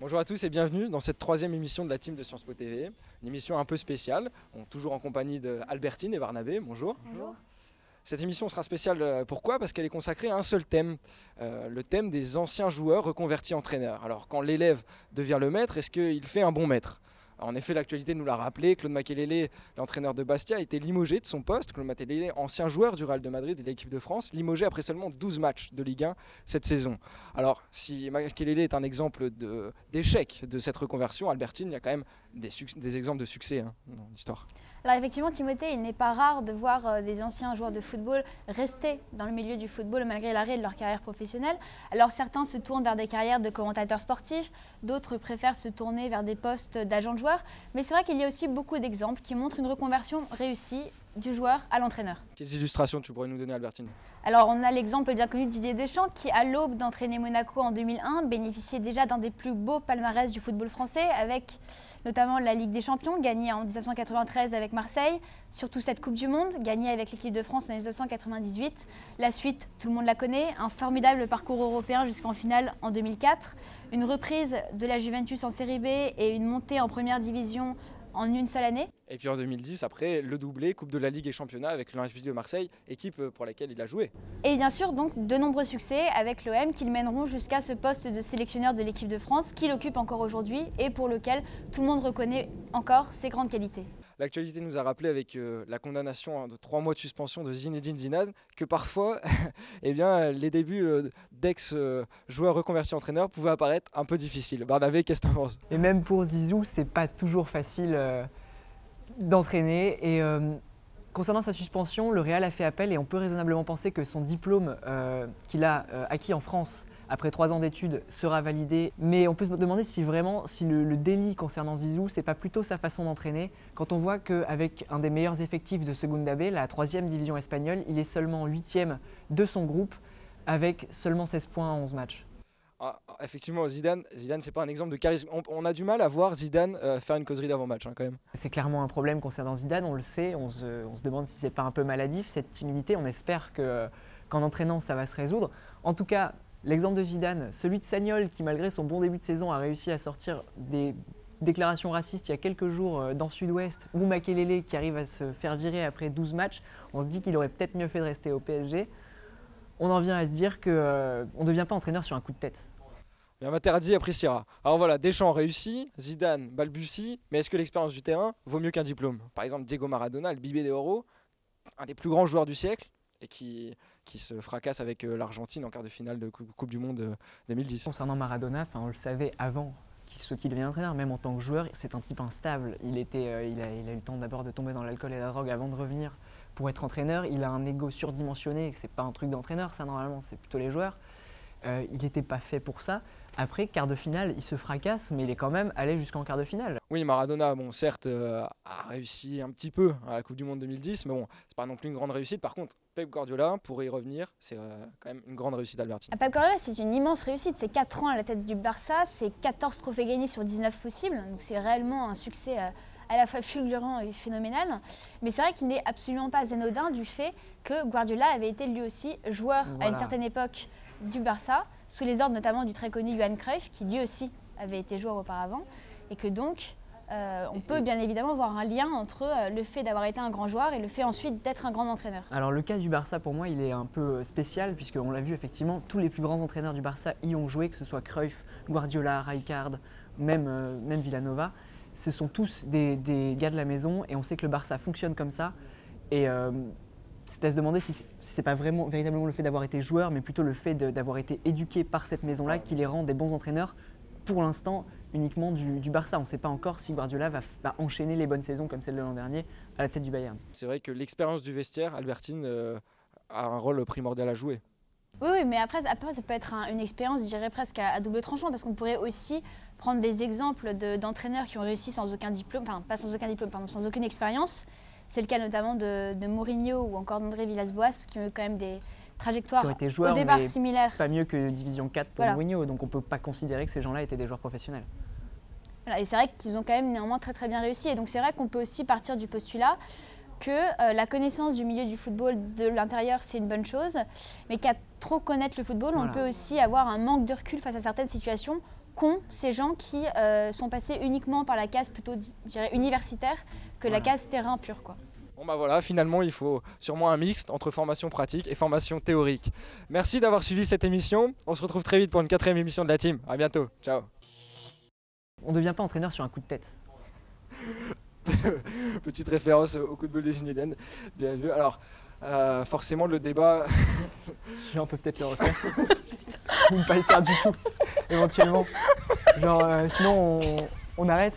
Bonjour à tous et bienvenue dans cette troisième émission de la team de Sciences Po TV. Une émission un peu spéciale, toujours en compagnie d'Albertine et Barnabé. Bonjour. Bonjour. Cette émission sera spéciale, pourquoi ? Parce qu'elle est consacrée à un seul thème, le thème des anciens joueurs reconvertis entraîneurs. Alors quand l'élève devient le maître, est-ce qu'il fait un bon maître ? En effet, l'actualité nous l'a rappelé, Claude Makelele, l'entraîneur de Bastia, a été limogé de son poste. Claude Makelele, ancien joueur du Real de Madrid et de l'équipe de France, limogé après seulement 12 matchs de Ligue 1 cette saison. Alors, si Makelele est un exemple d'échec de cette reconversion, Albertine, il y a quand même des exemples de succès dans l'histoire. Alors effectivement, Timothée, il n'est pas rare de voir des anciens joueurs de football rester dans le milieu du football malgré l'arrêt de leur carrière professionnelle. Alors certains se tournent vers des carrières de commentateurs sportifs, d'autres préfèrent se tourner vers des postes d'agents de joueurs. Mais c'est vrai qu'il y a aussi beaucoup d'exemples qui montrent une reconversion réussie du joueur à l'entraîneur. Quelles illustrations tu pourrais nous donner, Albertine ? Alors on a l'exemple bien connu de Didier Deschamps qui, à l'aube d'entraîner Monaco en 2001, bénéficiait déjà d'un des plus beaux palmarès du football français avec notamment la Ligue des Champions, gagnée en 1993 avec Marseille, surtout cette Coupe du Monde, gagnée avec l'équipe de France en 1998. La suite, tout le monde la connaît, un formidable parcours européen jusqu'en finale en 2004, une reprise de la Juventus en Série B et une montée en première division en une seule année. Et puis en 2010, après, le doublé, Coupe de la Ligue et Championnat avec l'Olympique de Marseille, équipe pour laquelle il a joué. Et bien sûr, donc, de nombreux succès avec l'OM qui le mèneront jusqu'à ce poste de sélectionneur de l'équipe de France qu'il occupe encore aujourd'hui et pour lequel tout le monde reconnaît encore ses grandes qualités. L'actualité nous a rappelé avec la condamnation de 3 mois de suspension de Zinedine Zidane que parfois eh bien, les débuts d'ex-joueurs reconvertis entraîneurs pouvaient apparaître un peu difficiles. Barnabé, qu'est-ce que tu en penses ? Et même pour Zizou, c'est pas toujours facile d'entraîner. Et concernant sa suspension, le Real a fait appel et on peut raisonnablement penser que son diplôme qu'il a acquis en France après 3 ans d'études sera validé. Mais on peut se demander si vraiment, si le délit concernant Zizou, c'est pas plutôt sa façon d'entraîner. Quand on voit qu'avec un des meilleurs effectifs de Segunda B, la 3e division espagnole, il est seulement 8e de son groupe avec seulement 16 points en 11 matchs. Ah, effectivement, Zidane, c'est pas un exemple de charisme. On a du mal à voir Zidane faire une causerie d'avant-match quand même. C'est clairement un problème concernant Zidane, on le sait, on se demande si c'est pas un peu maladif, cette timidité. On espère qu'en entraînant, ça va se résoudre. En tout cas, l'exemple de Zidane, celui de Sagnol qui, malgré son bon début de saison, a réussi à sortir des déclarations racistes il y a quelques jours dans Sud-Ouest, ou Makelele qui arrive à se faire virer après 12 matchs, on se dit qu'il aurait peut-être mieux fait de rester au PSG. On en vient à se dire qu'on ne devient pas entraîneur sur un coup de tête. Bien, Materazzi appréciera. Alors voilà, Deschamps réussit, Zidane balbutie, mais est-ce que l'expérience du terrain vaut mieux qu'un diplôme ? Par exemple, Diego Maradona, le Bibé d'Oro, un des plus grands joueurs du siècle, et qui se fracasse avec l'Argentine en quart de finale de Coupe du Monde 2010. Concernant Maradona, on le savait avant qu'il devienne entraîneur, même en tant que joueur, c'est un type instable. Il a eu le temps d'abord de tomber dans l'alcool et la drogue avant de revenir pour être entraîneur. Il a un ego surdimensionné, c'est pas un truc d'entraîneur, ça normalement, c'est plutôt les joueurs. Il n'était pas fait pour ça. Après, quart de finale, il se fracasse, mais il est quand même allé jusqu'en quart de finale. Oui, Maradona, certes, a réussi un petit peu à la Coupe du Monde 2010, mais c'est pas non plus une grande réussite. Par contre, Pep Guardiola, pour y revenir, c'est quand même une grande réussite d'Albertine. Pep Guardiola, c'est une immense réussite. C'est 4 ans à la tête du Barça, c'est 14 trophées gagnés sur 19 possibles. Donc c'est réellement un succès à la fois fulgurant et phénoménal. Mais c'est vrai qu'il n'est absolument pas anodin du fait que Guardiola avait été lui aussi joueur à une certaine époque du Barça, sous les ordres notamment du très connu Johan Cruyff, qui lui aussi avait été joueur auparavant, et que donc on peut bien évidemment voir un lien entre le fait d'avoir été un grand joueur et le fait ensuite d'être un grand entraîneur. Alors le cas du Barça pour moi il est un peu spécial puisqu'on l'a vu effectivement, tous les plus grands entraîneurs du Barça y ont joué, que ce soit Cruyff, Guardiola, Rijkaard, même Villanova. Ce sont tous des gars de la maison et on sait que le Barça fonctionne comme ça. Et c'est à se demander si c'est pas véritablement le fait d'avoir été joueur, mais plutôt le fait d'avoir été éduqué par cette maison-là qui les rend des bons entraîneurs, pour l'instant uniquement du Barça. On ne sait pas encore si Guardiola va enchaîner les bonnes saisons comme celle de l'an dernier à la tête du Bayern. C'est vrai que l'expérience du vestiaire, Albertine, a un rôle primordial à jouer. Oui, mais après ça peut être une expérience, je dirais presque à double tranchant, parce qu'on pourrait aussi prendre des exemples d'entraîneurs qui ont réussi sans aucun diplôme, enfin pas sans aucun diplôme, pardon, sans aucune expérience. C'est le cas notamment de Mourinho ou encore d'André Villas-Boas, qui ont eu quand même des trajectoires joueurs, au départ similaires. Pas mieux que Division 4 pour Mourinho, donc on ne peut pas considérer que ces gens-là étaient des joueurs professionnels. Voilà, et c'est vrai qu'ils ont quand même néanmoins très très bien réussi. Et donc c'est vrai qu'on peut aussi partir du postulat que la connaissance du milieu du football de l'intérieur, c'est une bonne chose, mais qu'à trop connaître le football, on peut aussi avoir un manque de recul face à certaines situations cons ces gens qui sont passés uniquement par la case plutôt, je dirais, universitaire que la case terrain pur, quoi. Bon bah voilà, finalement il faut sûrement un mixte entre formation pratique et formation théorique. Merci d'avoir suivi cette émission. On se retrouve très vite pour une 4e émission de la team. À bientôt. Ciao. On ne devient pas entraîneur sur un coup de tête. Petite référence au coup de bol de Zinedine. Bien vu. Alors, forcément le débat... On peut peut-être le refaire. Ou ne pas le faire du tout, éventuellement. Genre, sinon on arrête.